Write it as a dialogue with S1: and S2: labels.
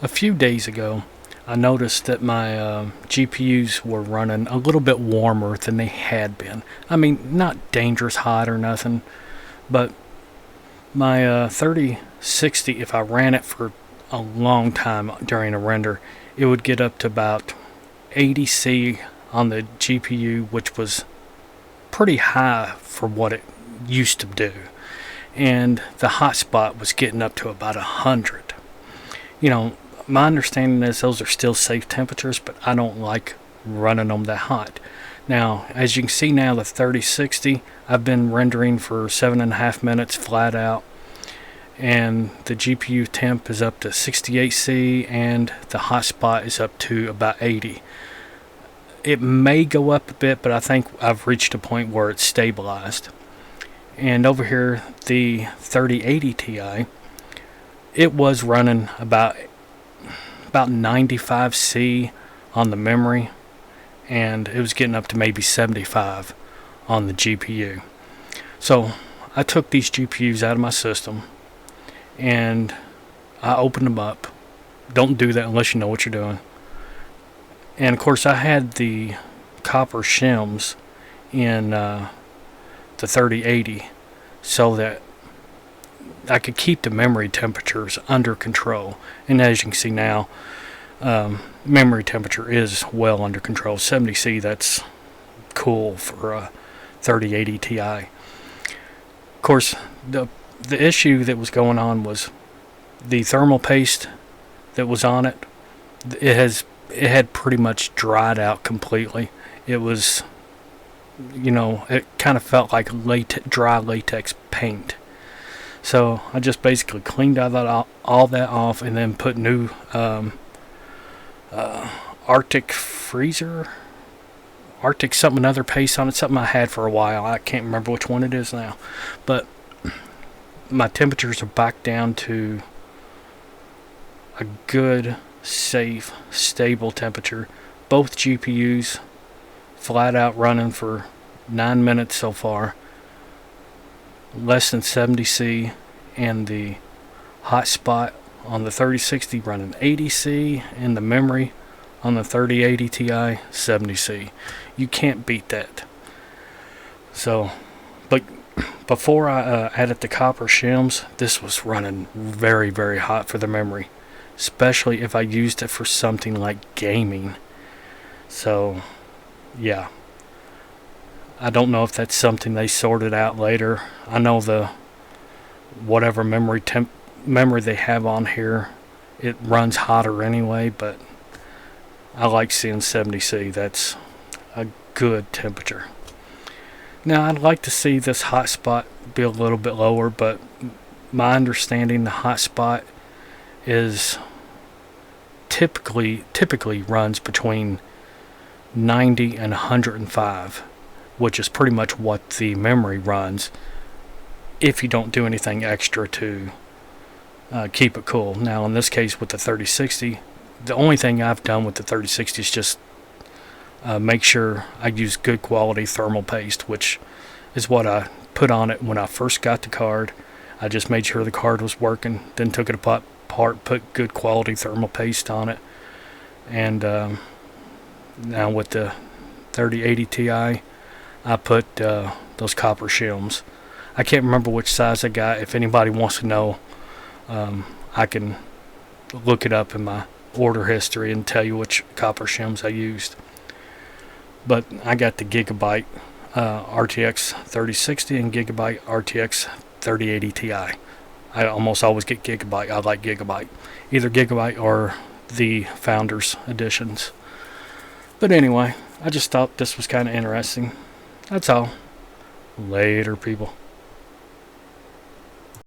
S1: A few days ago, I noticed that my GPUs were running a little bit warmer than they had been. I mean, not dangerous hot or nothing, but my 3060, if I ran it for a long time during a render, it would get up to about 80C on the GPU, which was pretty high for what it used to do. And the hotspot was getting up to about 100. You know, my understanding is those are still safe temperatures, but I don't like running them that hot. Now, as you can see now, the 3060, I've been rendering for 7.5 minutes flat out, and the GPU temp is up to 68C, and the hotspot is up to about 80. It may go up a bit, but I think I've reached a point where it's stabilized. And over here, the 3080 Ti, it was running about 95C on the memory, and it was getting up to maybe 75 on the GPU. So I took these GPUs out of my system and I opened them up. Don't do that unless you know what you're doing. And of course I had the copper shims in the 3080 so that I could keep the memory temperatures under control. And as you can see now, memory temperature is well under control. 70C, that's cool for a 3080 Ti. Of course, the issue that was going on was the thermal paste that was on it. It had pretty much dried out completely. It was, it kind of felt like dry latex paint. So I just basically cleaned all that off and then put new Arctic something another paste on it, something I had for a while. I can't remember which one it is now, but my temperatures are back down to a good, safe, stable temperature. Both GPUs flat out running for 9 minutes so far, less than 70C, and the hotspot on the 3060 running 80C, and the memory on the 3080 Ti 70C. You can't beat that. So, but before I added the copper shims, this was running very, very hot for the memory, especially if I used it for something like gaming. So, yeah. I don't know if that's something they sorted out later. I know the whatever memory they have on here, it runs hotter anyway, but I like seeing 70C. That's a good temperature. Now I'd like to see this hotspot be a little bit lower, but my understanding, the hotspot is typically runs between 90 and 105, which is pretty much what the memory runs if you don't do anything extra to keep it cool. Now in this case with the 3060, the only thing I've done with the 3060 is just make sure I use good quality thermal paste, which is what I put on it when I first got the card. I just made sure the card was working, then took it apart, put good quality thermal paste on it, and now with the 3080 Ti, I put those copper shims. I can't remember which size I got. If anybody wants to know, I can look it up in my order history and tell you which copper shims I used. But I got the Gigabyte RTX 3060 and Gigabyte RTX 3080 Ti. I almost always get Gigabyte. I like Gigabyte. Either Gigabyte or the Founders editions. But anyway, I just thought this was kind of interesting. That's all. Later, people.